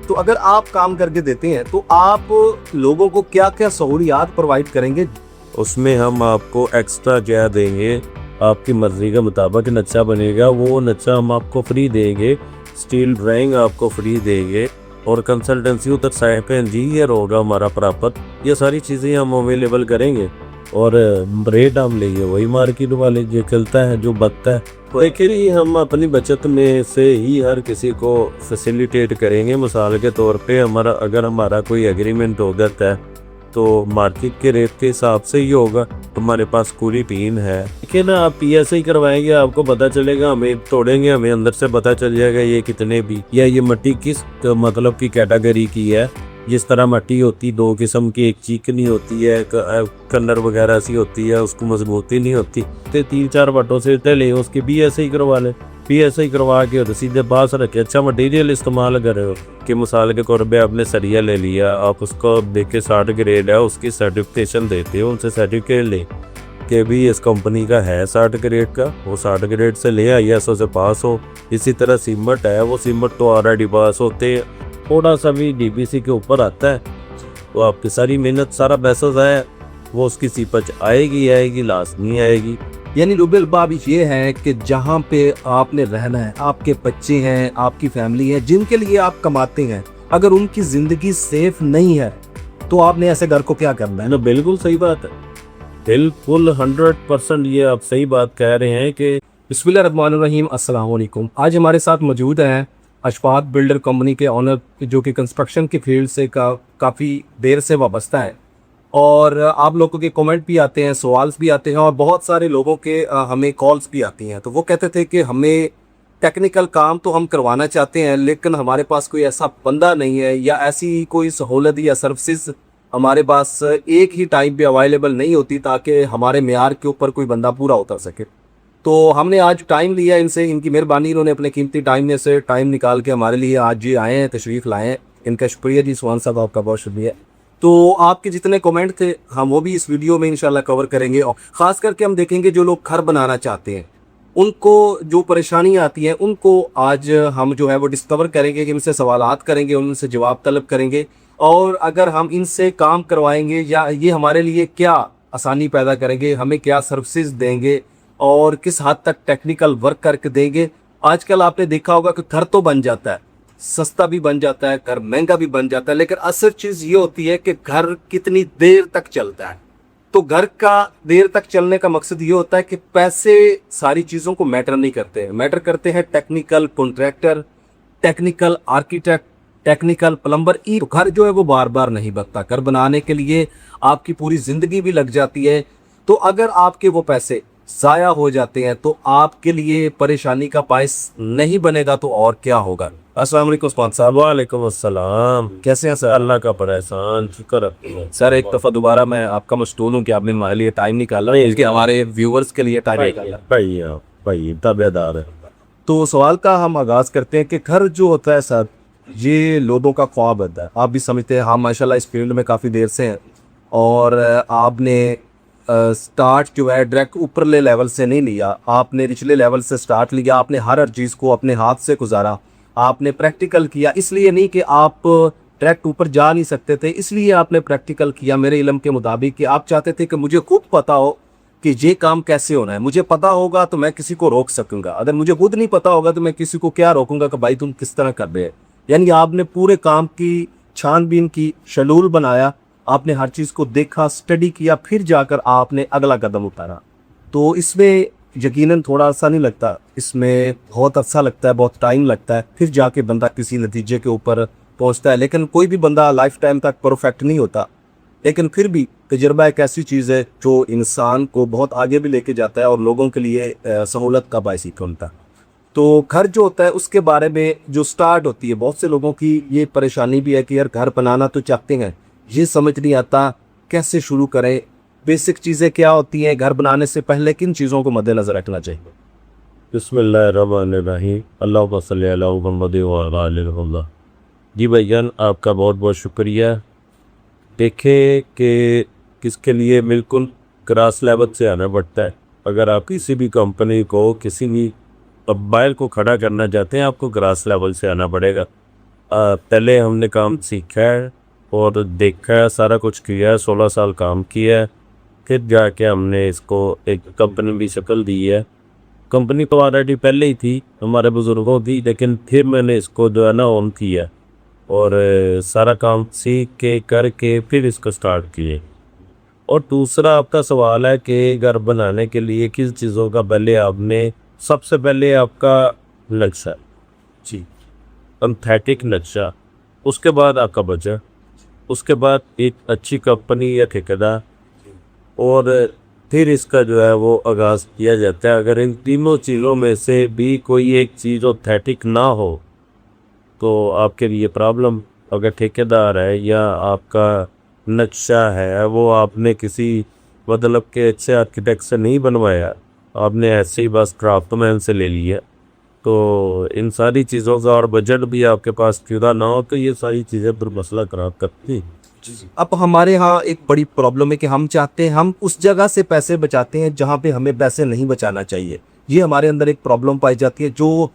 तो अगर आप काम करके देते हैं तो आप लोगों को क्या क्या सहूलियात प्रोवाइड करेंगे? उसमें हम आपको एक्स्ट्रा क्या देंगे, आपकी मर्जी के मुताबिक नक्शा बनेगा, वो नक्शा हम आपको फ्री देंगे। स्टील ड्राइंग आपको फ्री देंगे और कंसल्टेंसी उधर साइड पे इंजीनियर होगा हमारा प्रॉपर। ये सारी चीज़ें हम अवेलेबल करेंगे और रेट हम लेंगे वही मार्केट वाले जो चलता है, जो बचता है। तो देखिए हम अपनी बचत में से ही हर किसी को फैसिलिटेट करेंगे। मिसाल के तौर पे अगर हमारा कोई एग्रीमेंट हो जाता है तो मार्केट के रेट के हिसाब से ही होगा। हमारे पास पूरी टीम है, ठीक है ना। आप PSI करवाएंगे, आपको पता चलेगा, हमें तोड़ेंगे, हमें अंदर से पता चल जाएगा ये कितने भी, या ये मिट्टी किस मतलब की कैटेगरी की है। जिस तरह मिट्टी होती दो किस्म की, एक चीकनी होती है, कन्नर वगैरह सी होती है, उसको मजबूती नहीं होती। तो 3-4 वटों से ले उसकी PSI करवा ले। PSI करवा के और सीधे पास रखे, अच्छा मटेरियल इस्तेमाल कर रहे हो कि मिसाल के तौर पे आपने सरिया ले लिया, आप उसको देख के 60 ग्रेड है, उसकी सर्टिफिकेशन देते हो, उनसे सर्टिफिकेट ले कि भी इस कंपनी का है 60 ग्रेड का, वो 60 ग्रेड से ले ISO से पास हो। इसी तरह सीमेंट है, वो सीमेंट तो ऑलरेडी पास होते, थोड़ा सा भी DPC के ऊपर आता है तो आपकी सारी मेहनत सारा पैसा है वो उसकी सीपच आएगी, लास्ट नहीं आएगी। यानी रुबेल बाब ये है कि जहाँ पे आपने रहना है, आपके बच्चे हैं, आपकी फैमिली है, जिनके लिए आप कमाते हैं, अगर उनकी जिंदगी सेफ नहीं है तो आपने ऐसे घर को क्या करना है ना। बिल्कुल सही बात है, बिल्कुल 100% ये आप सही बात कह रहे हैं कि बिस्मिल्लाहिर्रहमानिर्रहीम। अस्सलाम वालेकुम। आज हमारे साथ मौजूद हैं अशफाक बिल्डर कंपनी के ऑनर, जो कि कंस्ट्रक्शन की फील्ड से काफ़ी देर से वाबस्ता है। और आप लोगों के कमेंट भी आते हैं, सवाल भी आते हैं, और बहुत सारे लोगों के हमें कॉल्स भी आती हैं। तो वो कहते थे कि हमें टेक्निकल काम तो हम करवाना चाहते हैं, लेकिन हमारे पास कोई ऐसा बंदा नहीं है या ऐसी कोई सहूलत या सर्विसेज हमारे पास एक ही टाइम पे अवेलेबल नहीं होती ताकि हमारे मेयार के ऊपर कोई बंदा पूरा उतर सके। तो हमने आज टाइम लिया इनसे, इनकी मेहरबानी, इन्होंने अपने कीमती टाइम में से टाइम निकाल के हमारे लिए आज ये आए हैं, तशरीफ़ लाए हैं। इनका शुक्रिया जी। सुहान साहब आपका बहुत शुक्रिया। तो आपके जितने कमेंट थे हम वो भी इस वीडियो में इंशाल्लाह कवर करेंगे, और ख़ास करके हम देखेंगे जो लोग घर बनाना चाहते हैं, उनको जो परेशानियां आती हैं, उनको आज हम जो है वो डिस्कवर करेंगे, कि इनसे सवालात करेंगे, उनसे जवाब तलब करेंगे, और अगर हम इनसे काम करवाएंगे या ये हमारे लिए क्या आसानी पैदा करेंगे, हमें क्या सर्विसेज देंगे और किस हद तक टेक्निकल वर्क करके देंगे। आजकल आपने देखा होगा कि घर तो बन जाता है, सस्ता भी बन जाता है, घर महंगा भी बन जाता है, लेकिन असल चीज़ ये होती है कि घर कितनी देर तक चलता है। तो घर का देर तक चलने का मकसद ये होता है कि पैसे सारी चीज़ों को मैटर नहीं करते हैं, मैटर करते हैं technical contractor, technical architect, technical plumber. तो घर जो है वो बार बार नहीं बनता, घर बनाने के लिए आपकी पूरी ज़िंदगी भी लग जाती है। तो अगर आपके वो पैसे ज़ाया हो जाते हैं तो आपके लिए परेशानी का बायस नहीं बनेगा तो और क्या होगा। अस्सलाम वालेकुम उस्मान साहब। वालेकुम अस्सलाम। कैसे हैं सर? अल्लाह का बड़ा एहसान, शुक्र है सर। एक दफ़ा दोबारा मैं आपका मशहूर हूँ कि आपने हमारे लिए टाइम निकाला, इसके हमारे व्यूवर्स के लिए टाइम निकाला। भाई ताबेदार है। तो सवाल का हम आगाज़ करते हैं कि घर जो होता है सर, ये लोगों का ख्वाब होता है। आप भी समझते हैं, हम माशाल्लाह इस फील्ड में काफ़ी देर से हैं, और आपने स्टार्ट जो है डायरेक्ट ऊपरले लेवल से नहीं लिया, आपने निचले लेवल से स्टार्ट लिया। आपने हर चीज़ को अपने हाथ से गुजारा, आपने प्रैक्टिकल किया। इसलिए नहीं कि आप डायरेक्ट ऊपर जा नहीं सकते थे, इसलिए आपने प्रैक्टिकल किया मेरे इल्म के मुताबिक, कि आप चाहते थे कि मुझे खुद पता हो कि ये काम कैसे होना है। मुझे पता होगा तो मैं किसी को रोक सकूंगा, अगर मुझे खुद नहीं पता होगा तो मैं किसी को क्या रोकूंगा कि भाई तुम किस तरह कर रहे हैं। यानी आपने पूरे काम की छानबीन की, शेड्यूल बनाया, आपने हर चीज़ को देखा, स्टडी किया, फिर जाकर आपने अगला कदम उतारा। तो इसमें यकीनन थोड़ा सा नहीं लगता, इसमें बहुत अच्छा लगता है, बहुत टाइम लगता है, फिर जाके बंदा किसी नतीजे के ऊपर पहुंचता है। लेकिन कोई भी बंदा लाइफ टाइम तक परफेक्ट नहीं होता, लेकिन फिर भी तजुर्बा एक ऐसी चीज़ है जो इंसान को बहुत आगे भी लेके जाता है और लोगों के लिए सहूलत का बायस बनता है। तो घर जो होता है उसके बारे में जो स्टार्ट होती है, बहुत से लोगों की ये परेशानी भी है कि यार घर बनाना तो चाहते हैं, ये समझ नहीं आता कैसे शुरू करें, बेसिक चीज़ें क्या होती हैं, घर बनाने से पहले किन चीज़ों को मद्देनज़र रखना चाहिए। बिस्मिल्लाहिर्रहमानिर्रहीम। अल्लाहुम्मा सल्ली अला मुहम्मद व अला आलि मुहम्मद। जी भाईजान, आपका बहुत बहुत शुक्रिया। देखें कि किसके लिए बिल्कुल क्रॉस लेवल से आना पड़ता है। अगर आप किसी भी कंपनी को, किसी भी मोबाइल को खड़ा करना चाहते हैं, आपको ग्रास लेवल से आना पड़ेगा। पहले हमने काम सीखा है और देखा है, सारा कुछ किया है, 16 साल काम किया है, फिर जाके हमने इसको एक कंपनी भी शक्ल दी है। कंपनी तो ऑलरेडी पहले ही थी, हमारे बुज़ुर्गों की, लेकिन फिर मैंने इसको जो है ना ऑन किया और सारा काम सीख के करके फिर इसको स्टार्ट किए। और दूसरा आपका सवाल है कि घर बनाने के लिए किस चीज़ों का पहले आपने, सबसे पहले आपका नक्शा जी, सिंथेटिक नक्शा, उसके बाद आपका बजट, उसके बाद एक अच्छी कंपनी या ठेकेदार, और फिर इसका जो है वो आगाज़ किया जाता है। अगर इन तीनों चीज़ों में से भी कोई एक चीज़ ऑथेंटिक ना हो तो आपके लिए प्रॉब्लम। अगर ठेकेदार है या आपका नक्शा है वो आपने किसी मतलब के अच्छे आर्किटेक्ट से नहीं बनवाया, आपने ऐसे ही बस क्राफ्टमैन से ले लिया, तो इन सारी चीज़ों का और बजट भी आपके पास पूरा ना हो तो ये सारी चीज़ें फिर मसला खराब करती। अब हमारे यहाँ एक बड़ी प्रॉब्लम है कि हम चाहते हैं, हम उस जगह से पैसे बचाते हैं जहाँ पे हमें पैसे नहीं बचाना चाहिए। ये हमारे अंदर एक प्रॉब्लम पाई जाती है, जो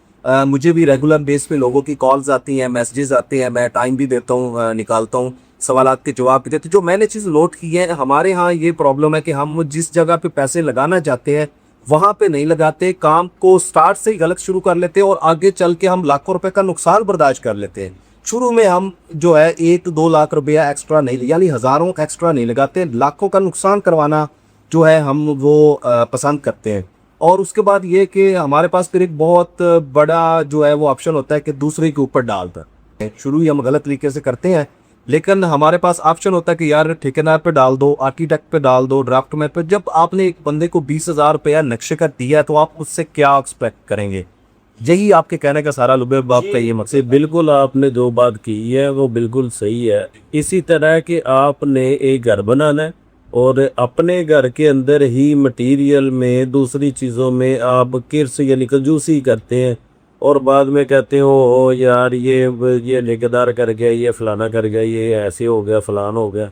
मुझे भी रेगुलर बेस पे लोगों की कॉल्स आती हैं, मैसेजेस आते हैं, मैं टाइम भी देता हूँ, निकालता हूँ, सवालात के जवाब भी देते हैं। जो मैंने चीज़ नोट की है, हमारे यहाँ ये प्रॉब्लम है कि हम जिस जगह पे पैसे लगाना चाहते हैं वहाँ पे नहीं लगाते, काम को स्टार्ट से ही गलत शुरू कर लेते हैं और आगे चल के हम लाखों रुपए का नुकसान बर्दाश्त कर लेते हैं। शुरू में हम जो है 1-2 लाख रुपया एक्स्ट्रा नहीं, यानी हज़ारों एक्स्ट्रा नहीं लगाते, लाखों का नुकसान करवाना जो है हम वो पसंद करते हैं। और उसके बाद ये कि हमारे पास फिर एक बहुत बड़ा जो है वो ऑप्शन होता है कि दूसरे के ऊपर डाल दें। शुरू ही हम गलत तरीके से करते हैं, लेकिन हमारे पास ऑप्शन होता है कि यार ठेकेदार पे डाल दो, आर्किटेक्ट पे डाल दो, ड्राफ्टमैन पे। जब आपने एक बंदे को 20,000 रुपया नक्शे का दिया तो आप उससे क्या एक्सपेक्ट करेंगे? यही आपके कहने का सारा लुबेब आपका ये मकसद। से बिल्कुल आपने जो बात की है वो बिल्कुल सही है। इसी तरह कि आपने एक घर बनाना है और अपने घर के अंदर ही मटेरियल में दूसरी चीज़ों में आप किर्स यानी कंजूसी करते हैं और बाद में कहते हो ओ यार ये ठेकेदार कर गया, ये फलाना कर गया, ये ऐसे हो गया, फलान हो गया।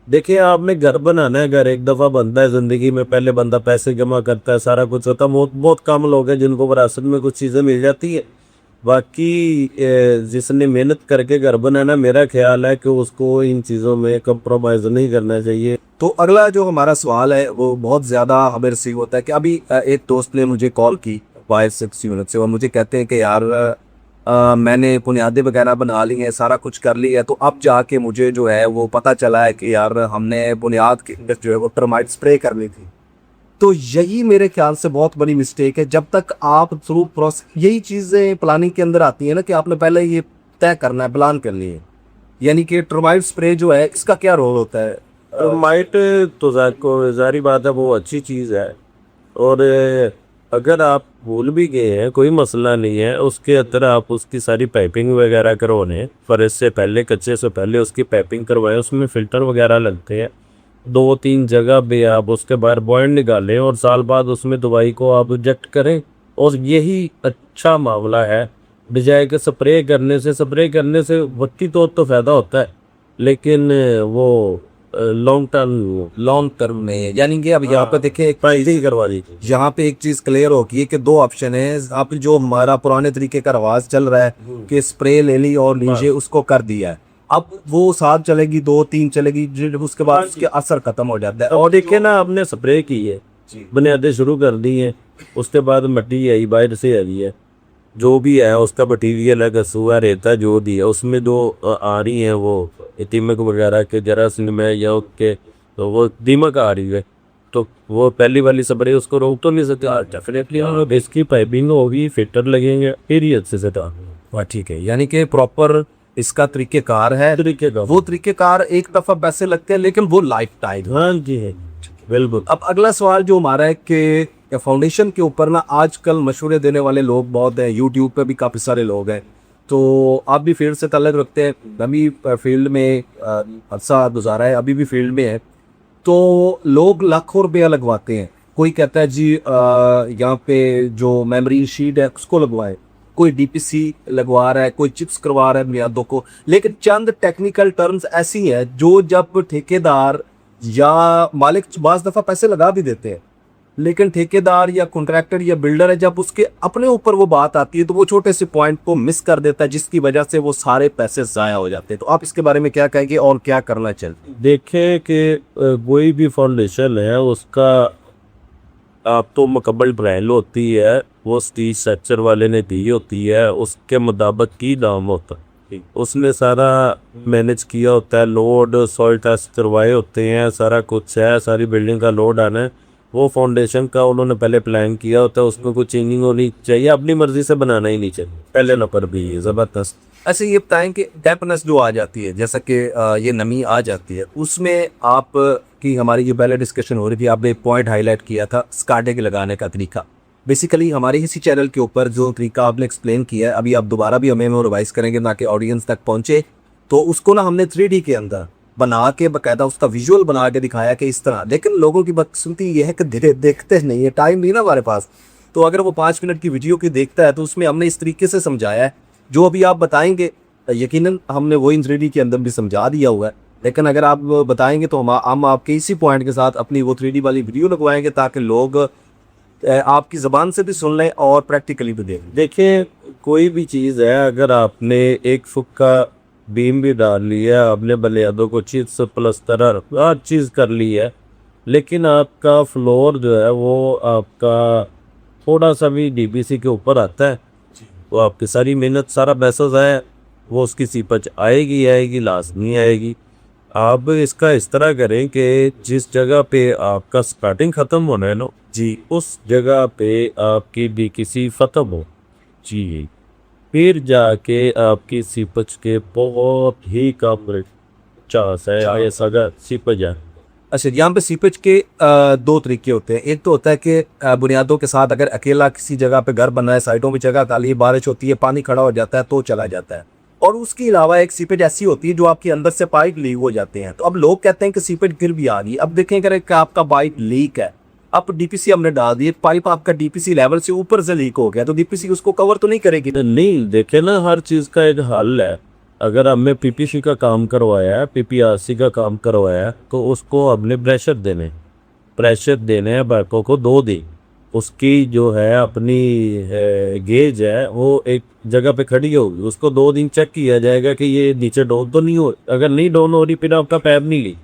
देखिए आपने घर बनाना है, घर एक दफ़ा बनता है ज़िंदगी में, पहले बंदा पैसे जमा करता है, सारा कुछ होता है। बहुत बहुत कम लोग हैं जिनको विरासत में कुछ चीज़ें मिल जाती है। बाकी जिसने मेहनत करके घर बनाना, मेरा ख्याल है कि उसको इन चीज़ों में कंप्रोमाइज़ नहीं करना चाहिए। तो अगला जो हमारा सवाल है वो बहुत ज़्यादा हमें रिसीव होता है कि अभी एक दोस्त ने मुझे कॉल की 5-6 यूनिट से और मुझे कहते हैं कि यार मैंने बुनियादें वगैरह बना ली हैं, सारा कुछ कर लिया है, तो अब जाके मुझे जो है वो पता चला है कि यार हमने बुनियाद के अंदर जो है वो टर्माइट स्प्रे कर ली थी। तो यही मेरे ख्याल से बहुत बड़ी मिस्टेक है। जब तक आप थ्रू प्रोसेस, यही चीज़ें प्लानिंग के अंदर आती है ना कि आपने पहले ये तय करना है, प्लान करनी है, यानी कि टर्माइट स्प्रे जो है इसका क्या रोल होता है? माइट तो जारी बात है वो अच्छी चीज़ है और अगर आप भूल भी गए हैं कोई मसला नहीं है, उसके अंदर आप उसकी सारी पाइपिंग वगैरह करवाने, फर्श से पहले, कच्चे से पहले उसकी पाइपिंग करवाएं, उसमें फ़िल्टर वगैरह लगते हैं 2-3 जगह पे, आप उसके बाहर बॉइंड निकालें और साल बाद उसमें दवाई को आप इंजेक्ट करें और यही अच्छा मामला है। बजाय के स्प्रे करने से वक्ती तौर तो फ़ायदा होता है लेकिन वो लॉन्ग टर्म में, यानी कि अब यहाँ पे देखें एक प्राइस करवा दीजिए। यहाँ पे एक चीज क्लियर होगी कि 2 ऑप्शन है। आप जो हमारा पुराने तरीके का रवाज चल रहा है कि स्प्रे ले ली और नीचे उसको कर दिया है, अब वो 7 चलेगी, 2-3 चलेगी, उसके बाद उसके असर खत्म हो जाता है। और देखिए ना, आपने स्प्रे की है, बुनियादें शुरू कर दी हैं, उसके बाद मिट्टी आई बाहर से आ रही है, जो भी है उसका मटीरियल है, कसूआ रेता जो भी है, उसमें जो आ रही है वो दीमक वगैरह के जरासीम में या उसके, तो वो दीमक आ रही है, तो वो पहली वाली स्प्रे उसको रोक तो नहीं सकते। डेफिनेटली और इसकी पाइपिंग होगी, फिल्टर लगेंगे, फिर ही अच्छे से वाह ठीक है, यानी कि प्रॉपर इसका तरीकेकार है। वो तरीकेकार एक दफा पैसे लगते हैं लेकिन वो लाइफ टाइम। हाँ जी है, बिल्कुल। अब अगला सवाल जो हमारा है कि फाउंडेशन के ऊपर ना आजकल मशवरे देने वाले लोग बहुत हैं, यूट्यूब पे भी काफ़ी सारे लोग हैं, तो आप भी फील्ड से ताल्लुक़ रखते हैं, मैं भी फील्ड में अर्सा गुजारा है, अभी भी फील्ड में है, तो लोग लाखों रुपया लगवाते हैं। कोई कहता है जी यहाँ पे जो मेमोरी शीट है उसको लगवाए, कोई डीपीसी लगवा रहा है, कोई चिप्स करवा रहा है बुनियादों को, लेकिन चंद टेक्निकल टर्म्स ऐसी हैं जो जब ठेकेदार या मालिक बाज़ दफ़ा पैसे लगा भी देते हैं लेकिन ठेकेदार या कॉन्ट्रैक्टर या बिल्डर है, जब उसके अपने ऊपर वो बात आती है तो वो छोटे से पॉइंट को मिस कर देता है, जिसकी वजह से वो सारे पैसे ज़ाया हो जाते हैं। तो आप इसके बारे में क्या कहेंगे और क्या करना चाहिए? देखें कि कोई भी फाउंडेशन है उसका आप तो मुकम्मल प्लान होती है, वो स्टील स्ट्रक्चर वाले ने दी होती है, उसके मुताबिक की दाम होता है, उसने सारा मैनेज किया होता है, लोड सॉइल टेस्ट करवाए होते हैं, सारा कुछ है, सारी बिल्डिंग का लोड आना है, वो फाउंडेशन का उन्होंने पहले प्लान किया होता है, उसमें कुछ चेंजिंग होनी चाहिए, अपनी मर्जी से बनाना ही नहीं चाहिए पहले नंबर भी। ये ज़बरदस्त। ऐसे ये बताएं कि डैम्पनेस जो आ जाती है, जैसा कि ये नमी आ जाती है, उसमें आप की हमारी जो पहले डिस्कशन हो रही थी, आपने एक पॉइंट हाईलाइट किया था स्काडे लगाने का तरीका। बेसिकली हमारे इसी चैनल के ऊपर जो तरीका आपने एक्सप्लेन किया है, अभी आप दोबारा भी हमें वो रिवाइज करेंगे ताकि ऑडियंस तक पहुंचे। तो उसको ना हमने 3D के अंदर बना के बाकायदा उसका विजुअल बना के दिखाया कि इस तरह, लेकिन लोगों की बदकिस्मती ये है कि देखते नहीं है, टाइम नहीं ना हमारे पास। तो अगर वो 5 मिनट की वीडियो की देखता है तो उसमें हमने इस तरीके से समझाया है जो अभी आप बताएंगे, यकीनन हमने वो इन 3D के अंदर भी समझा दिया हुआ है, लेकिन अगर आप बताएंगे तो हम आपके इसी पॉइंट के साथ अपनी वो 3D वाली वीडियो लगवाएंगे ताकि लोग आपकी ज़बान से भी सुन लें और प्रैक्टिकली भी देखें। देखिए कोई भी चीज़ है, अगर आपने 1 फुट का बीम भी डाल लिया, आपने बुनियादों को चिप्स प्लस्तर हर चीज़ कर ली है, लेकिन आपका फ्लोर जो है वो आपका थोड़ा सा भी डीबीसी के ऊपर आता है, तो आपकी सारी मेहनत सारा पैसा है, वो उसकी सीपच आएगी लाजमी आएगी। आप इसका इस तरह करें कि जिस जगह पे आपका स्टार्टिंग ख़त्म होना है ना जी, उस जगह पे आपकी बीकीसी ख़त्म हो जी, फिर जाके आपकी सीपच के बहुत ही कम चांस है ऐसा अगर सीपच जाए। अच्छा, यहाँ पे सीपेज के 2 तरीके होते हैं। एक तो होता है कि बुनियादों के साथ अगर अकेला किसी जगह पे घर बना है, साइडों में जगह खाली, बारिश होती है, पानी खड़ा हो जाता है तो चला जाता है। और उसके अलावा एक सीपेज ऐसी होती है जो आपके अंदर से पाइप लीक हो जाते हैं। तो अब लोग कहते हैं कि सीपेज गिर भी आ गई। अब देखें अगर आपका पाइप लीक है, अब डीपीसी हमने डाल दी, पाइप आपका डीपीसी लेवल से ऊपर से लीक हो गया, तो डीपीसी उसको कवर तो नहीं करेगी। नहीं, देखे ना, हर चीज़ का एक हल है। अगर हमने पीपीसी का काम करवाया है, पीपीआरसी का काम करवाया है, तो उसको हमने प्रेशर देने हैं बैकों को 2 दिन। उसकी जो है अपनी गेज है वो एक जगह पे खड़ी होगी, उसको 2 दिन चेक किया जाएगा कि ये नीचे डाउन तो नहीं हो, अगर नहीं डाउन हो रही फिर आपका पैप नहीं ली।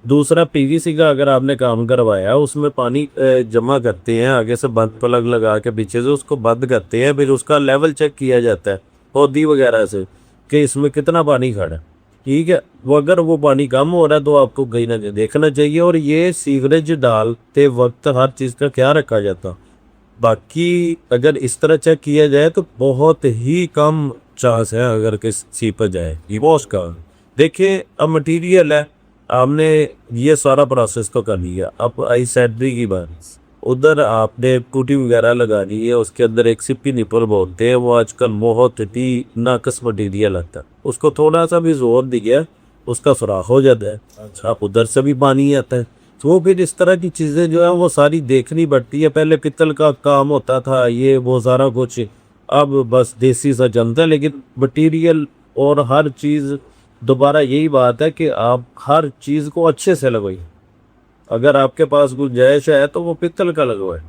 दूसरा पीवीसी का अगर आपने काम करवाया, उसमें पानी जमा करते हैं, आगे से बंद प्लग लगा के पीछे से उसको बंद करते हैं, फिर उसका लेवल चेक किया जाता है हौदी वगैरह से कि इसमें कितना पानी खड़ा है, ठीक है। वो अगर वो पानी कम हो रहा है तो आपको कहीं ना कहीं देखना चाहिए। और ये सीवरेज डालते वक्त हर चीज़ का ख्याल रखा जाता। बाकी अगर इस तरह चेक किया जाए तो बहुत ही कम चांस है अगर किस सीपच जाए ये वॉश का। देखिए अब मटेरियल है, आपने ये सारा प्रोसेस तो कर लिया, अब आई सैडरी की बात, उधर आपने पुटी वगैरह लगा ली है, उसके अंदर एक सिप्पी निपल बोलते हैं, वो आजकल बहुत ही नाकस मटीरियल आता है, उसको थोड़ा सा भी जोर दिया उसका सुराख हो जाता है। अच्छा, आप उधर से भी पानी आता है। तो फिर इस तरह की चीज़ें जो है वो सारी देखनी पड़ती है। पहले पित्तल का काम होता था, ये वो सारा कुछ, अब बस देसी सा चलता है। लेकिन मटीरियल और हर चीज़, दोबारा यही बात है कि आप हर चीज़ को अच्छे से लगवाइए। अगर आपके पास गुंजाइश है तो वो पित्तल का लगवाए।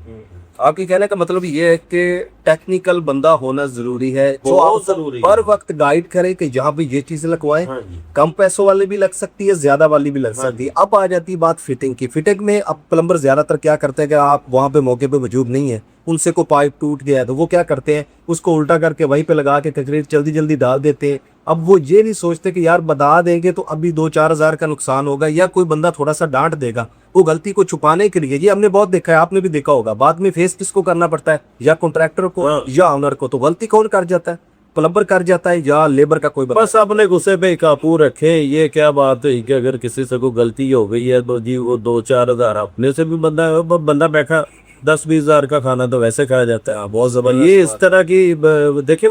आपके कहने का मतलब ये है कि टेक्निकल बंदा होना जरूरी है, जो बहुत आप जरूरी हर वक्त गाइड करे कि जहाँ पे ये चीजें लगवाएं। हाँ जी। कम पैसों वाली भी लग सकती है, ज्यादा वाली भी लग सकती है। अब आ जाती है बात फिटिंग की। फिटिंग में अब प्लम्बर ज्यादातर क्या करते हैं कि आप वहाँ पे मौके पे मौजूद नहीं है, उनसे को पाइप टूट गया है तो वो क्या करते हैं, उसको उल्टा करके वहीं पे लगा के कंक्रीट जल्दी जल्दी डाल देते हैं। अब वो ये नहीं सोचते कि यार बता देंगे तो अभी 2-4 हज़ार का नुकसान होगा, या कोई बंदा थोड़ा सा डांट देगा। वो गलती को छुपाने के लिए, ये हमने बहुत देखा है, आपने भी देखा होगा, बाद में फेस किसको करना पड़ता है, या कॉन्ट्रैक्टर को या ऑनर को। तो गलती कौन कर जाता है, प्लम्बर कर जाता है या लेबर का कोई बंदा। बस अपने गुस्से पे काबू रखें। ये क्या बात है कि अगर किसी से कोई गलती हो गई है तो जी वो 2-4 हज़ार अपने से भी बंदा बैठा 10-20 हज़ार का खाना तो वैसे खाया जाता है। बहुत जबरदस्त। ये इस तरह की देखिए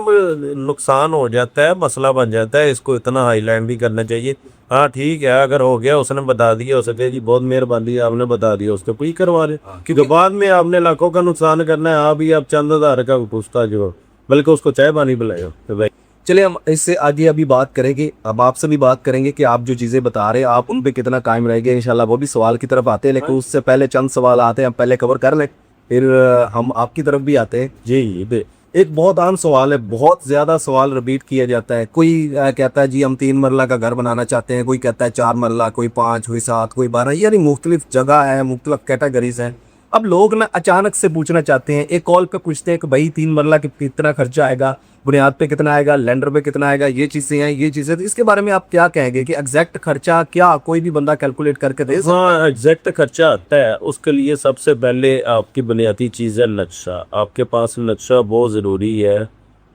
नुकसान हो जाता है, मसला बन जाता है। इसको इतना हाईलाइट भी करना चाहिए। हाँ ठीक है, अगर हो गया उसने बता दिया, हो सके जी बहुत मेहरबानी आपने बता दिया, उसको कोई करवा रहे, क्योंकि बाद में आपने लाखों का नुकसान करना है। आप ही आप चंद हज़ार का पूछता जो, बल्कि उसको चाय पानी पिलाए। तो भाई चलिए हम इससे आगे अभी बात करेंगे, अब आपसे भी बात करेंगे कि आप जो चीज़ें बता रहे हैं आप उन पे कितना कायम रहेंगे। इंशाल्लाह वो भी सवाल की तरफ आते हैं, लेकिन उससे पहले चंद सवाल आते हैं, हम पहले कवर कर लें, फिर हम आपकी तरफ भी आते हैं। जी एक बहुत आम सवाल है, बहुत ज़्यादा सवाल रिपीट किया जाता है। कोई कहता है जी हम 3 मरला का घर बनाना चाहते हैं, कोई कहता है 4 मरला, कोई 5, कोई 7, कोई 12, यानी मुख्तलिफ जगह है, मुख्तलिफ कैटेगरीज हैं। अब लोग ना अचानक से पूछना चाहते हैं, एक कॉल पे पूछते हैं कि भाई 3 मरला कितना खर्चा आएगा, बुनियाद पे कितना आएगा, लैंडर पे कितना आएगा, ये चीज़ें हैं, ये चीज़ें। तो इसके बारे में आप क्या कहेंगे कि एग्जैक्ट खर्चा क्या कोई भी बंदा कैलकुलेट करके दे? हाँ, एग्जैक्ट खर्चा आता है। उसके लिए सबसे पहले आपकी बुनियादी चीज़ है नक्शा। आपके पास नक्शा बहुत ज़रूरी है,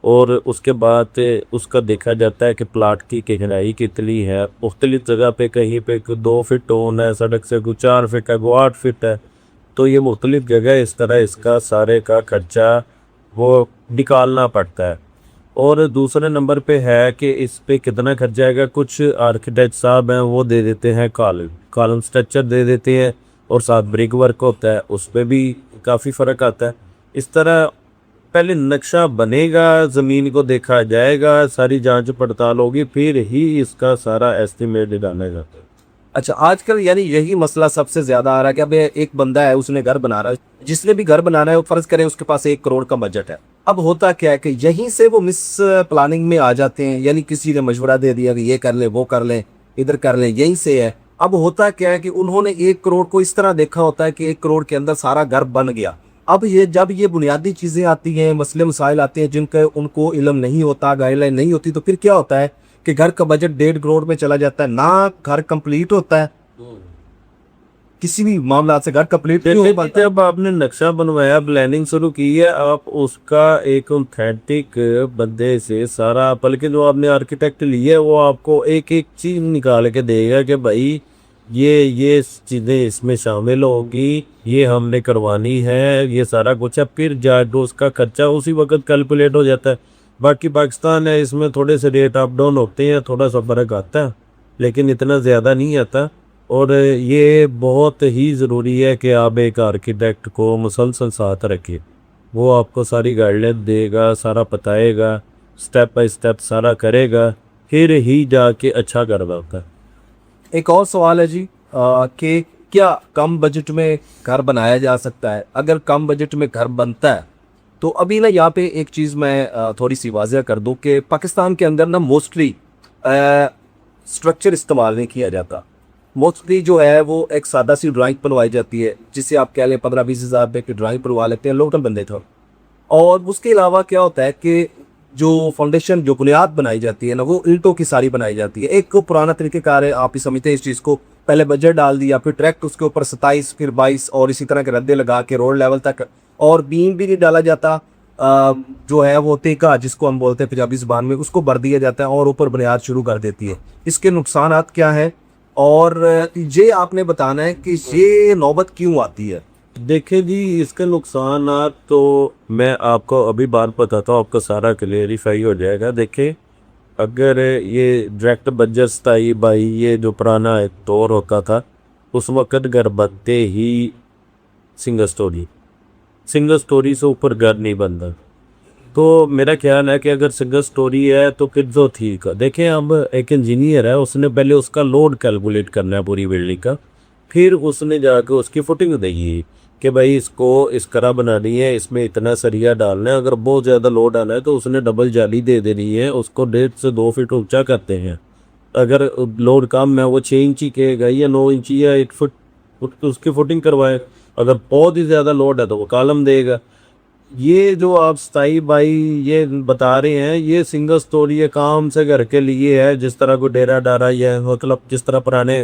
और उसके बाद उसका देखा जाता है कि प्लाट की गहराई कितनी है। मुख्तलिफ जगह पे कहीं पे 2 फीट होना है सड़क से, कोई 4 फीट है, कोई 8 फीट है। तो ये मुख्तलिफ जगह इस तरह इसका सारे का खर्चा वो निकालना पड़ता है। और दूसरे नंबर पे है कि इस पे कितना खर्चा आएगा। कुछ आर्किटेक्ट साहब हैं वो दे देते हैं कॉलम स्ट्रक्चर दे देते हैं, और साथ ब्रिक वर्क होता है, उस पे भी काफ़ी फ़र्क आता है। इस तरह पहले नक्शा बनेगा, ज़मीन को देखा जाएगा, सारी जांच पड़ताल होगी, फिर ही इसका सारा एस्टिमेट डाला जाता है। अच्छा, आजकल यानी यही मसला सबसे ज्यादा आ रहा है कि अब एक बंदा है, उसने घर बना रहा है, जिसने भी घर बनाना है वो फर्ज करें उसके पास 1 करोड़ का बजट है। अब होता क्या है कि यहीं से वो मिस प्लानिंग में आ जाते हैं, यानी किसी ने मशवरा दे दिया कि ये कर ले, वो कर ले, इधर कर ले, यहीं से है। अब होता क्या है कि उन्होंने 1 करोड़ को इस तरह देखा होता है कि 1 करोड़ के अंदर सारा घर बन गया। अब ये जब ये बुनियादी चीजें आती हैं, मसले मसाइल आते हैं जिनका उनको इल्म नहीं होता, गाइडलाइन नहीं होती, तो फिर क्या होता है कि घर का बजट 1.5 करोड़ में चला जाता है, ना घर कंप्लीट होता है, किसी भी मामला से घर कंप्लीट नहीं हो देखिए, पाता। जब आपने नक्शा बनवाया, प्लानिंग शुरू की है, आप उसका एक ऑथेंटिक बंदे से सारा, बल्कि जो आपने आर्किटेक्ट लिया है वो आपको एक एक चीज निकाल के देगा कि भाई ये चीज़ें इसमें शामिल होगी, ये हमने करवानी है, ये सारा कुछ है। फिर जाके उसका खर्चा उसी वक्त कैलकुलेट हो जाता है। बाकी पाकिस्तान है, इसमें थोड़े से रेट अप डाउन होते हैं, थोड़ा सा फर्क आता है, लेकिन इतना ज़्यादा नहीं आता। और ये बहुत ही ज़रूरी है कि आप एक आर्किटेक्ट को मुसलसल साथ रखें। वो आपको सारी गाइडलाइन देगा, सारा बताएगा, स्टेप बाय स्टेप सारा करेगा, फिर ही जाके अच्छा घर बनता है। एक और सवाल है जी कि क्या कम बजट में घर बनाया जा सकता है? अगर कम बजट में घर बनता है तो अभी ना यहाँ पे एक चीज़ मैं थोड़ी सी वाज़ह कर दूँ कि पाकिस्तान के अंदर ना मोस्टली स्ट्रक्चर इस्तेमाल नहीं किया जाता। मोस्टली जो है वो एक सादा सी ड्राइंग बनवाई जाती है, जिसे आप कह लें 15-20 हज़ार रुपये की ड्राइंग बनवा लेते हैं लोकल बंदे थे। और उसके अलावा क्या होता है कि जो फाउंडेशन, जो बुनियाद बनाई जाती है ना, वो ईंटों की सारी बनाई जाती है। एक पुराना तरीक़ेकार है, आप ही समझते हैं इस चीज़ को, पहले बजट डाल दिया, फिर ट्रैक्ट उसके ऊपर 27, फिर 22 और इसी तरह के रद्दे लगा के रोड लेवल तक, और बीम भी नहीं डाला जाता। जो है वो तेका, जिसको हम बोलते हैं पंजाबी ज़ुबान में, उसको भर दिया जाता है और ऊपर बुनियाद शुरू कर देती है। इसके नुकसानात क्या है, और ये आपने बताना है कि ये नौबत क्यों आती है। देखिए जी, इसके नुकसान तो मैं आपको अभी बात बताता हूँ, आपका सारा क्लियरिफाई हो जाएगा। देखिए, अगर ये डायरेक्ट बजट 27/22 ये जो पुराना एक दौर होता था, उस वक्त घर बनते ही सिंगल स्टोरी से ऊपर घर नहीं बनता। तो मेरा ख्याल है कि अगर सिंगल स्टोरी है तो फिर तो ठीक है। देखें, अब एक इंजीनियर है, उसने पहले उसका लोड कैलकुलेट करना है पूरी बिल्डिंग का, फिर उसने जाकर उसकी फुटिंग देगी कि भाई इसको इस तरह बनानी है, इसमें इतना सरिया डालना है। अगर बहुत ज़्यादा लोड आना है तो उसने डबल जाली दे देनी है, उसको 1.5 से 2 फीट ऊंचा करते हैं। अगर लोड कम है वो 6 इंची कहेगा या 9 इंची या 1 फुट, तो उसकी फुटिंग करवाए। अगर बहुत ही ज़्यादा लोड है तो वो कॉलम देगा। ये जो आप 27/22 ये बता रहे हैं, ये सिंगल स्टोरी है, काम से घर के लिए है, जिस तरह को डेरा डारा या मतलब जिस तरह पुराने।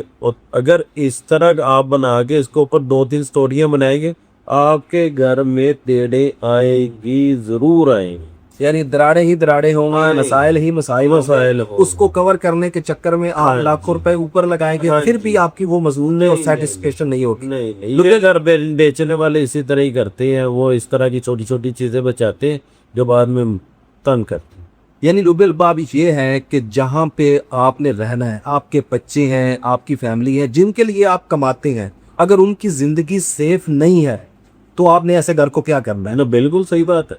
अगर इस तरह आप बना के इसके ऊपर 2-3 स्टोरियाँ बनाएंगे, आपके घर में टेढ़े आएगी, ज़रूर आएंगी, यानी दराड़े ही दराड़े होंगे, मसाइल ही मसाइल मसाइल होंगे। उसको कवर करने के चक्कर में आप लाखों रुपए ऊपर लगाएंगे, फिर भी आपकी वो मजमून और सेटिस्फेक्शन नहीं होगी। नहीं, ये घर बेचने वाले इसी तरह ही करते हैं, वो इस तरह की छोटी छोटी चीज़ें बचाते हैं जो बाद में तंग करते हैं। यानी लुबिल बाब ये है कि जहाँ पे आपने रहना है, आपके बच्चे हैं, आपकी फैमिली है, जिनके लिए आप कमाते हैं, अगर उनकी ज़िंदगी सेफ नहीं है तो आपने ऐसे घर को क्या करना है। ना, बिल्कुल सही बात है।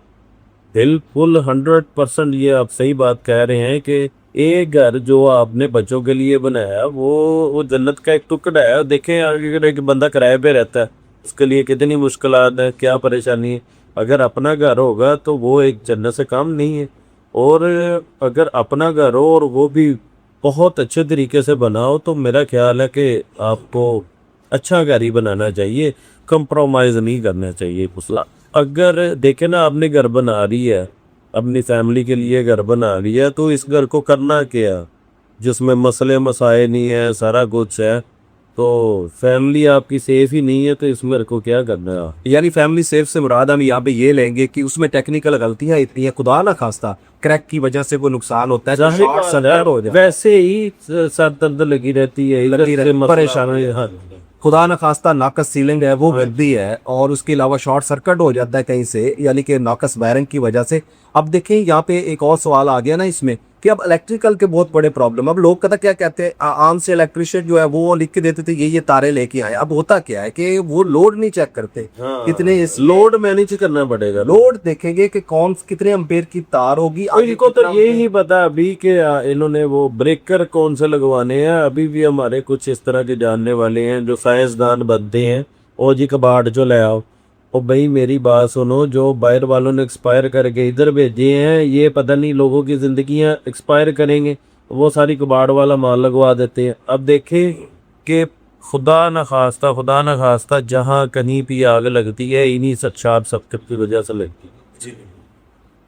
बिल्कुल 100% ये आप सही बात कह रहे हैं कि एक घर जो आपने बच्चों के लिए बनाया वो जन्नत का एक टुकड़ा है। देखें अगर एक बंदा किराए पे रहता है उसके लिए कितनी मुश्किलात है, क्या परेशानी है। अगर अपना घर होगा तो वो एक जन्नत से कम नहीं है। और अगर अपना घर हो और वो भी बहुत अच्छे तरीके से बनाओ तो मेरा ख्याल है कि आपको अच्छा घर ही बनाना चाहिए, कंप्रोमाइज़ नहीं करना चाहिए उसला। अगर देखे ना आपने घर बना रही है, अपनी फैमिली के लिए घर बना रही है, तो इस घर को करना क्या, जिसमें मसले मसाए नहीं है, सारा कुछ है, तो फैमिली आपकी सेफ ही नहीं है, तो इस घर को क्या करना है। यानी फैमिली सेफ से मुराद हम यहाँ पे ये लेंगे कि उसमें टेक्निकल गलतियां इतनी है, खुदा ना खास्ता क्रैक की वजह से वो नुकसान होता है, तो जाहिर शॉर्ट बात सर्किट हो है, जाए, वैसे ही सर दर्द लगी रहती है, इधर लगी से रहती मसला परेशानी। हाँ। खुदा न खास्ता नाकस सीलिंग है वो गिरती है और उसके अलावा शॉर्ट सर्किट हो जाता है कहीं से, यानी कि नाकस वायरिंग की वजह से। अब देखिए यहाँ पे एक और सवाल आ गया ना इसमें कि अब इलेक्ट्रिकल के बहुत बड़े प्रॉब्लम। अब लोग कहता क्या कहते हैं, आम से इलेक्ट्रिशियन जो है वो लिख के देते थे ये तारे लेके आए। अब होता क्या है कि वो लोड नहीं चेक करते, कितने लोड मैनेज करना पड़ेगा। लोड देखेंगे कि कौन कितने एम्पेयर की तार होगी। तो इनको तो ये ही पता अभी कि इन्होंने वो ब्रेकर कौन से लगवाने हैं। अभी भी हमारे कुछ इस तरह के जानने वाले हैं जो साइंसदान बनते हैं, और जी कबाड़ जो ले आओ। और भाई मेरी बात सुनो, जो बाहर वालों ने एक्सपायर करके इधर भेजे हैं, ये पता नहीं लोगों की जिंदगियां एक्सपायर करेंगे, वो सारी कबाड़ वाला माल लगवा देते हैं। अब देखें कि खुदा न खास्ता जहाँ कहीं भी आग लगती है इन्हीं सच्चार सबके की वजह से लगती है।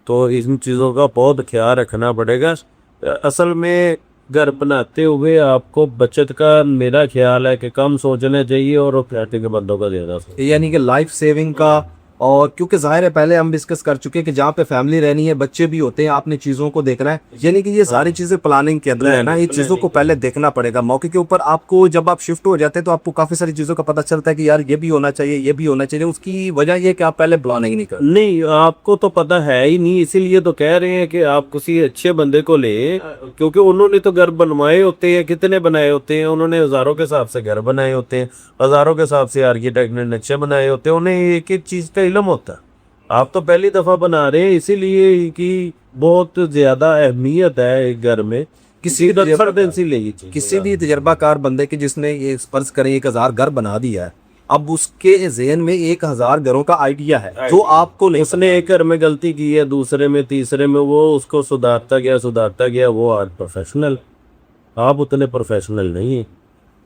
तो इन चीज़ों का बहुत ख्याल रखना पड़ेगा। असल में घर बनाते हुए आपको बचत का मेरा ख्याल है कि कम सोचना चाहिए और फ्लैट के बंदों का ज़्यादा सोचना। यानी कि लाइफ सेविंग का। और क्योंकि जाहिर है पहले हम डिस्कस कर चुके हैं कि जहाँ पे फैमिली रहनी है, बच्चे भी होते हैं, आपने चीजों को देखना है, यानी कि ये सारी चीजें प्लानिंग के अंदर है ना। ये चीजों को पहले देखना पड़ेगा मौके के ऊपर। आपको जब आप शिफ्ट हो जाते हैं तो आपको काफी सारी चीजों का पता चलता है कि यार ये भी होना चाहिए, ये भी होना चाहिए। उसकी वजह ये कि आप पहले प्लानिंग नहीं करते। नहीं, आपको तो पता है ही नहीं, इसीलिए तो कह रहे हैं कि आप किसी अच्छे बंदे को ले, क्योंकि उन्होंने तो घर बनवाए होते हैं, कितने बनाए होते हैं, उन्होंने हजारों के हिसाब से घर बनाए होते हैं, हजारों के हिसाब से आर्किटेक्ट ने नक्शे बनाए होते हैं, उन्हें एक एक चीज का इल्म होता है। आप तो पहली दफा बना रहे हैं, इसीलिए कि बहुत ज्यादा अहमियत है एक घर में किसी रेफरेंसी लेगी चाहिए। किसी भी तजर्बाकार बंदे की जिसने ये फर्ज करें 1000 घर बना दिया है, अब उसके जहन में 1000 घरों का आइडिया है जो आपको नहीं। उसने एक घर में गलती की है, दूसरे में, तीसरे में, वो उसको सुधारता गया, वो आज प्रोफेशनल। आप उतने प्रोफेशनल नहीं है।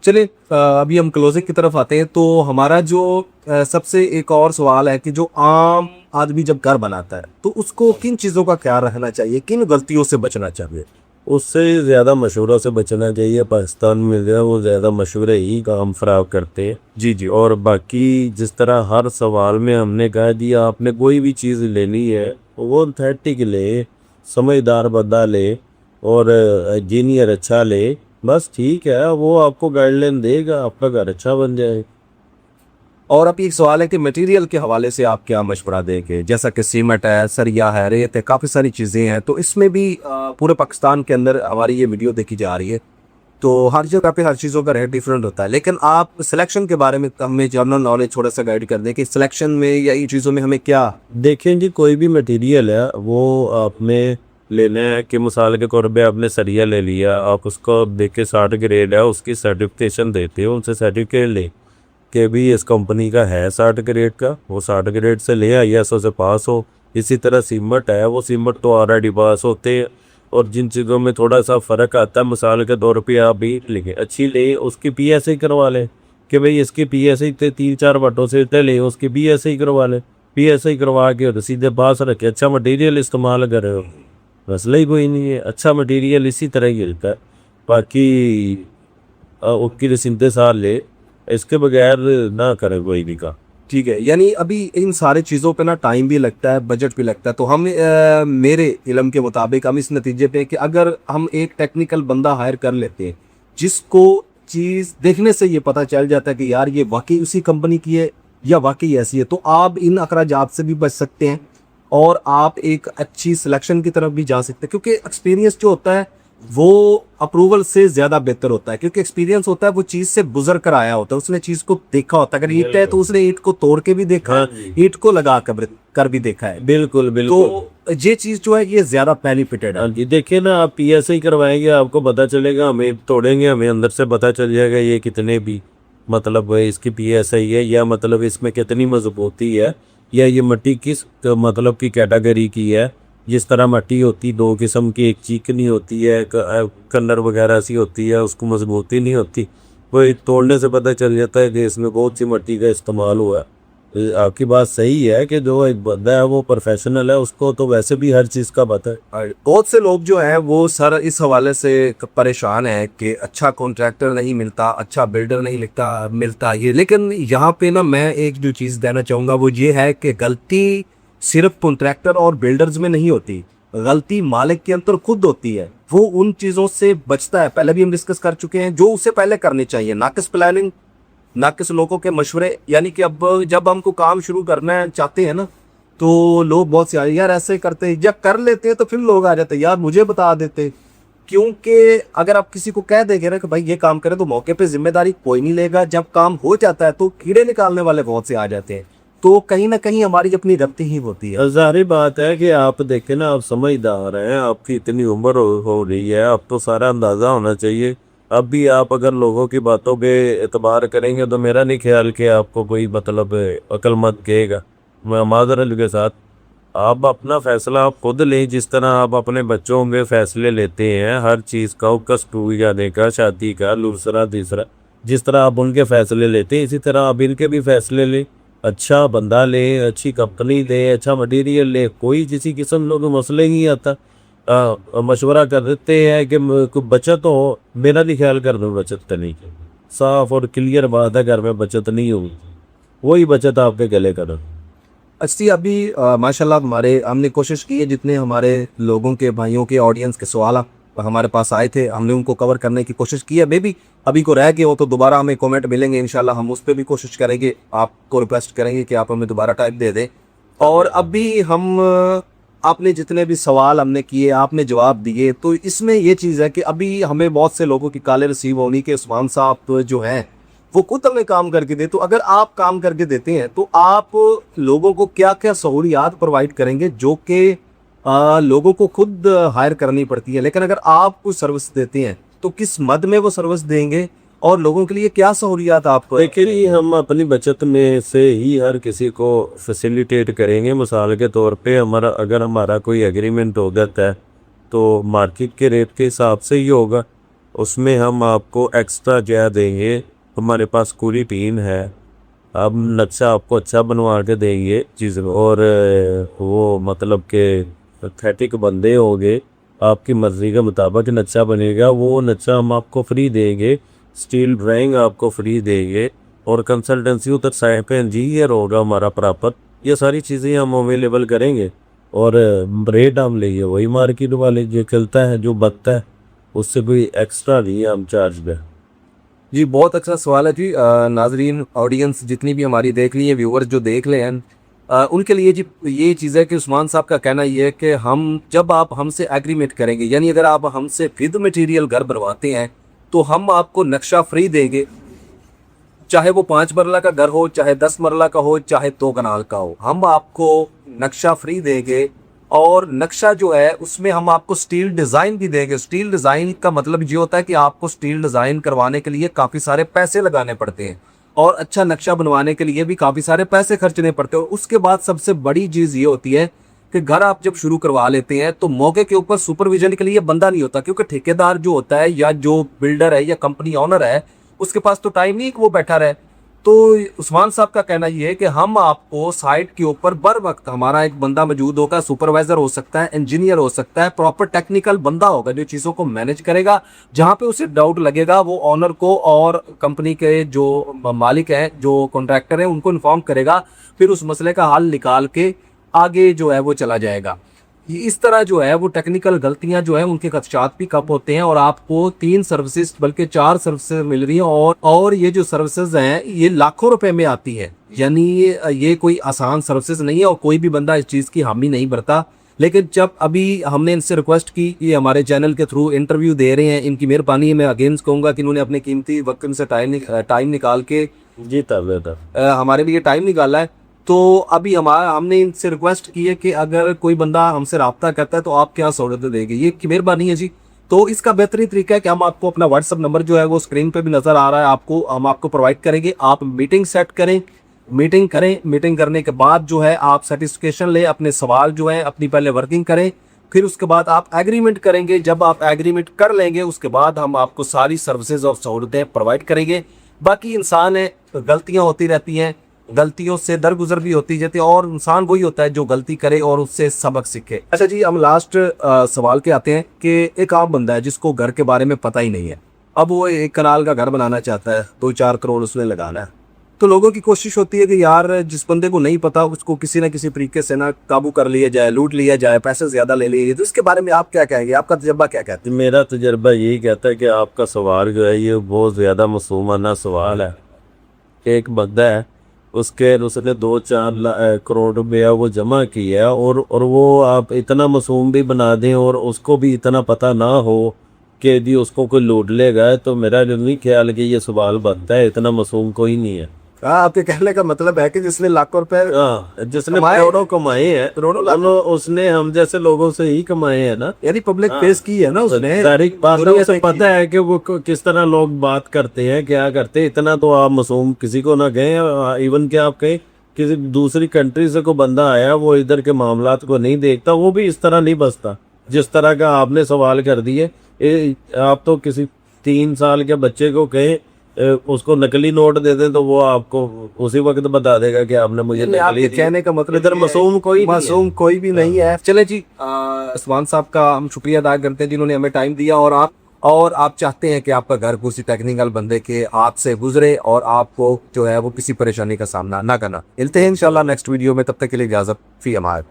चलिए अभी हम क्लोजिंग की तरफ आते हैं। तो हमारा जो सबसे एक और सवाल है कि जो आम आदमी जब घर बनाता है तो उसको किन चीज़ों का ख्याल रखना चाहिए, किन गलतियों से बचना चाहिए? उससे ज़्यादा मशहूरों से बचना चाहिए। पाकिस्तान में जो है वो ज़्यादा मशहूर ही काम फराव करते हैं। जी जी। और बाकी जिस तरह हर सवाल में हमने कह दिया, आपने कोई भी चीज़ लेनी है वो ऑथेंटिक ले, समझदार बंदा ले और इंजीनियर अच्छा ले, बस ठीक है, वो आपको गाइडलाइन देगा, आपका घर अच्छा बन जाए। और अब एक सवाल है कि मटेरियल के हवाले से आप क्या मशवरा देंगे? जैसा कि सीमेंट है, सरिया है, रेत है, काफ़ी सारी चीज़ें हैं, तो इसमें भी पूरे पाकिस्तान के अंदर हमारी ये वीडियो देखी जा रही है, तो हर जगह पे हर चीज़ों का रेट डिफरेंट होता है। लेकिन आप सिलेक्शन के बारे में हमें जनरल नॉलेज थोड़ा सा गाइड कर दें कि सिलेक्शन में या इन चीज़ों में हमें क्या। देखें जी, कोई भी मटेरियल है वो आपने लेना है कि मिसाल के तौर पे आपने सरिया ले लिया, आप उसको देख के 60 ग्रेड है उसकी सर्टिफिकेशन देते हो, उनसे सर्टिफिकेट ले कि भी इस कंपनी का है 60 ग्रेड का, वो 60 ग्रेड से ले ISO से पास हो। इसी तरह सीमेंट है, वो सीमेंट तो ऑलरेडी पास होते हैं। और जिन चीज़ों में थोड़ा सा फ़र्क आता है, मिसाल के तौर पे आप ईंट लेंगे अच्छी ले, उसकी PSI करवा लें कि भाई इसकी PSI 3-4 वटों से ले, उसकी PSI करवा लें। PSI करवा के और सीधे पास रखे, अच्छा मटेरियल इस्तेमाल कर रहे हो, मसला ही कोई नहीं है। अच्छा मटेरियल इसी तरह ही होता है। बाकी उसकी रसीदें साल ले, इसके बगैर ना करें कोई भी काम। ठीक है, यानी अभी इन सारी चीज़ों पे ना टाइम भी लगता है, बजट भी लगता है। तो हम मेरे इल्म के मुताबिक हम इस नतीजे पे कि अगर हम एक टेक्निकल बंदा हायर कर लेते हैं जिसको चीज़ देखने से ये पता चल जाता है कि यार ये वाकई उसी कंपनी की है या वाकई ऐसी है, तो आप इन अखराजात से भी बच सकते हैं और आप एक अच्छी सिलेक्शन की तरफ भी जा सकते हैं। क्योंकि एक्सपीरियंस जो होता है वो अप्रूवल से ज्यादा बेहतर होता है, क्योंकि एक्सपीरियंस होता है, वो चीज से गुजर कर आया होता है, उसने चीज को देखा होता है। अगर ईंट है तो उसने ईंट को तोड़ के भी देखा हाँ है, जी। ईंट को लगा कर भी देखा है। बिल्कुल बिल्कुल। तो ये चीज जो है ये ज्यादा बेनिफिटेड है। हाँ जी, देखिए ना, आप पीएसआई करवाएंगे आपको पता चलेगा, हमें तोड़ेंगे हमें अंदर से पता चल जाएगा ये कितने भी मतलब इसकी पीएसआई है, या मतलब इसमें कितनी मजबूती है, या ये मिट्टी किस मतलब की कैटेगरी की है। जिस तरह मिट्टी होती दो किस्म की, एक चीकनी होती है, कलर वगैरह सी होती है, उसको मजबूती नहीं होती। वो तोड़ने से पता चल जाता है कि इसमें बहुत सी मिट्टी का इस्तेमाल हुआ है। आपकी बात सही है कि जो एक बंदा है वो प्रोफेशनल है, उसको तो वैसे भी हर चीज़ का पता है। और बहुत से लोग जो हैं वो सर इस हवाले से परेशान हैं कि अच्छा कॉन्ट्रैक्टर नहीं मिलता, अच्छा बिल्डर नहीं मिलता ये। लेकिन यहाँ पे ना मैं एक जो चीज़ देना चाहूँगा वो ये है कि गलती सिर्फ कॉन्ट्रैक्टर और बिल्डर्स में नहीं होती, गलती मालिक के अंदर खुद होती है। वो उन चीज़ों से बचता है, पहले भी हम डिस्कस कर चुके हैं, जो उसे पहले करनी चाहिए। नाकिस प्लानिंग, नाकिस लोगों के मशवरे, यानी कि अब जब हमको काम शुरू करना चाहते हैं ना, तो लोग बहुत से यार ऐसे करते हैं, जब कर लेते हैं तो फिर लोग आ जाते हैं यार मुझे बता देते। क्योंकि अगर आप किसी को कह देंगे ना कि भाई ये काम करे, तो मौके पे जिम्मेदारी कोई नहीं लेगा। जब काम हो जाता है तो कीड़े निकालने वाले बहुत से आ जाते हैं। तो कहीं ना कहीं हमारी अपनी गलती ही होती है। जाहिर बात है कि आप देखें ना, आप समझदार हैं, आपकी इतनी उम्र हो रही है, आप तो सारा अंदाज़ा होना चाहिए। अब भी आप अगर लोगों की बातों पे एतबार करेंगे तो मेरा नहीं ख्याल कि आपको कोई मतलब अक्लमंद कहेगा। मैं माज़रत के साथ, आप अपना फैसला आप खुद लें, जिस तरह आप अपने बच्चों के फैसले लेते हैं हर चीज़ का, उसका स्कूल जाने का, शादी का, दूसरा तीसरा, जिस तरह आप उनके फैसले लेते हैं इसी तरह आप इनके भी फैसले लें। अच्छा बंदा लें, अच्छी कंपनी लें, अच्छा मटेरियल लें, कोई किसी किस्म का मसले नहीं आता। मशवरा कर देते हैं कि कोई बचत हो, मेरा नहीं ख्याल घर में बचत तो नहीं। साफ और क्लियर बात है, घर में बचत नहीं होगी, वही बचत आपके गले करो। अच्छी अभी माशाल्लाह हमारे हमने कोशिश की है, जितने हमारे लोगों के भाइयों के ऑडियंस के सवाल हमारे पास आए थे हमने उनको कवर करने की कोशिश की है। मे भी अभी को रह गए हो तो दोबारा हमें कमेंट मिलेंगे, इंशाल्लाह हम उस पर भी कोशिश करेंगे, आपको रिक्वेस्ट करेंगे कि आप हमें दोबारा टाइप दे दें। और अभी हम आपने जितने भी सवाल हमने किए आपने जवाब दिए, तो इसमें ये चीज़ है कि अभी हमें बहुत से लोगों की कॉल रिसीव होनी के उस्मान साहब तो जो हैं वो खुद हमें काम करके दे। तो अगर आप काम करके देते हैं तो आप लोगों को क्या क्या सहूलियात प्रोवाइड करेंगे जो कि लोगों को खुद हायर करनी पड़ती है। लेकिन अगर आप कोई सर्विस देते हैं तो किस मद में वो सर्विस देंगे और लोगों के लिए क्या सहूलियात आप देखिए, हम अपनी बचत में से ही हर किसी को फैसिलिटेट करेंगे। मिसाल के तौर पे हमारा कोई एग्रीमेंट हो जाता है तो मार्केट के रेट के हिसाब से ही होगा, उसमें हम आपको एक्स्ट्रा जो देंगे। हमारे पास पूरी टीम है, अब नक्शा आपको अच्छा बनवा के देंगे चीज़, और वो मतलब के थेटिक बंदे होंगे, आपकी मर्ज़ी के मुताबिक नक्शा बनेगा। वो नक्शा हम आपको फ्री देंगे, स्टील ड्राइंग आपको फ्री देंगे, और कंसल्टेंसी उधर साइड पे इंजीनियर होगा हमारा प्रॉपर। ये सारी चीज़ें हम अवेलेबल करेंगे, और रेट हम लेंगे वही मार्केट वाले जो चलता है, जो बकता है, उससे कोई एक्स्ट्रा नहीं हम चार्ज पे। जी बहुत अच्छा सवाल है जी। नाजरीन ऑडियंस जितनी भी हमारी देख ली है, व्यूअर्स जो देख ले हैं, उनके लिए जी ये चीज़ है कि उस्मान साहब का कहना ये है कि हम जब आप हमसे एग्रीमेंट करेंगे, यानी अगर आप हमसे विद मटेरियल घर बनवाते हैं तो हम आपको नक्शा फ्री देंगे, चाहे वो 5 मरला का घर हो, चाहे 10 मरला का हो, चाहे 2 कनाल का हो, हम आपको नक्शा फ्री देंगे। और नक्शा जो है उसमें हम आपको स्टील डिज़ाइन भी देंगे। स्टील डिज़ाइन का मतलब ये होता है कि आपको स्टील डिज़ाइन करवाने के लिए काफ़ी सारे पैसे लगाने पड़ते हैं, और अच्छा नक्शा बनवाने के लिए भी काफ़ी सारे पैसे खर्चने पड़ते हैं। और उसके बाद सबसे बड़ी चीज़ ये होती है कि घर आप जब शुरू करवा लेते हैं तो मौके के ऊपर सुपरविजन के लिए बंदा नहीं होता, क्योंकि ठेकेदार जो होता है या जो बिल्डर है या कंपनी ऑनर है उसके पास तो टाइम नहीं कि वो बैठा रहे। तो उस्मान साहब का कहना ये है कि हम आपको साइट के ऊपर बर वक्त हमारा एक बंदा मौजूद होगा, सुपरवाइजर हो सकता है, इंजीनियर हो सकता है, प्रॉपर टेक्निकल बंदा होगा जो चीज़ों को मैनेज करेगा। जहाँ पे उसे डाउट लगेगा वो ऑनर को और कंपनी के जो मालिक हैं, जो कॉन्ट्रैक्टर हैं, उनको इन्फॉर्म करेगा, फिर उस मसले का हल निकाल के आगे जो है वो चला जाएगा। इस तरह जो है वो टेक्निकल गलतियां जो है उनके खदशात भी कम होते हैं, और आपको 3 सर्विसेज बल्कि 4 सर्विसेज मिल रही हैं। और ये जो सर्विसेज हैं ये लाखों रुपए में आती है, यानी ये कोई आसान सर्विसेज नहीं है, और कोई भी बंदा इस चीज़ की हामी नहीं भरता लेकिन जब अभी हमने इनसे रिक्वेस्ट की कि हमारे चैनल के थ्रू इंटरव्यू दे रहे हैं, इनकी मेहरबानी है, मैं अगेंस्ट कहूँगा कि इन्होंने अपने कीमती वक्त से टाइम निकाल के जी तब हमारे लिए टाइम निकाला है। तो अभी हमने इनसे रिक्वेस्ट की है कि अगर कोई बंदा हमसे रब्ता करता है तो आप क्या सहूलत देंगे, ये की मेहरबानी है जी। तो इसका बेहतरीन तरीका है कि हम आपको अपना व्हाट्सअप नंबर जो है वो स्क्रीन पे भी नज़र आ रहा है, हम आपको प्रोवाइड करेंगे। आप मीटिंग सेट करें, मीटिंग करें, मीटिंग करने के बाद जो है आप सर्टिफिकेशन लें, अपने सवाल जो है अपनी पहले वर्किंग करें, फिर उसके बाद आप एग्रीमेंट करेंगे। जब आप एग्रीमेंट कर लेंगे उसके बाद हम आपको सारी सर्विसेज और सहूलतें प्रोवाइड करेंगे। बाकी इंसान है, गलतियां होती रहती हैं, गलतियों से दरगुजर भी होती जाती है, और इंसान वही होता है जो गलती करे और उससे सबक सीखे। अच्छा जी, हम लास्ट सवाल के आते हैं कि एक आम बंदा है जिसको घर के बारे में पता ही नहीं है, अब वो एक कनाल का घर बनाना चाहता है, 2-4 करोड़ उसने लगाना है। तो लोगों की कोशिश होती है कि यार जिस बंदे को नहीं पता उसको किसी ना किसी तरीके से ना काबू कर लिया जाए, लूट लिया जाए, पैसे ज्यादा ले लिए। तो इसके बारे में आप क्या कहेंगे, आपका तजर्बा क्या कहता है? मेरा तजर्बा यही कहता है कि आपका सवाल जो है ये बहुत ज़्यादा मासूमाना सवाल है। एक बंदा है, उसने 2-4 करोड़ रुपया वो जमा किया है, और वो आप इतना मासूम भी बना दें और उसको भी इतना पता ना हो कि जी उसको कोई लूट लेगा, तो मेरा नहीं ख्याल कि ये सवाल बनता है। इतना मासूम कोई नहीं है। हाँ, आपके कहने का मतलब है कि जिसने लाखों रुपए जिसने करोड़ों कमाए हैं, उसने हम जैसे लोगों से ही कमाए हैं ना, यानी पब्लिक फेस की है ना उसने। तारीख बात है, उसे पता है कि वो किस तरह लोग बात करते हैं, क्या करते हैं। इतना तो आप मासूम किसी को ना कहें। इवन कि आप कहें किसी दूसरी कंट्री से कोई बंदा आया, वो इधर के मामलात को नहीं देखता, वो भी इस तरह नहीं बसता जिस तरह का आपने सवाल कर दिए। आप तो किसी 3 साल के बच्चे को कहें उसको नकली नोट दे दें तो वो आपको उसी वक्त बता देगा कि आपने मुझे नकली कहने का मतलब इधर मासूम कोई भी नहीं है। चले जी, उस्मान साहब का हम शुक्रिया अदा करते हैं जिन्होंने हमें टाइम दिया, और आप चाहते हैं कि आपका घर किसी टेक्निकल बंदे के हाथ से गुजरे और आपको जो है वो किसी परेशानी का सामना ना करना। मिलते हैं इंशाल्लाह नेक्स्ट वीडियो में, तब तक के लिए इजाजत, फी अमान।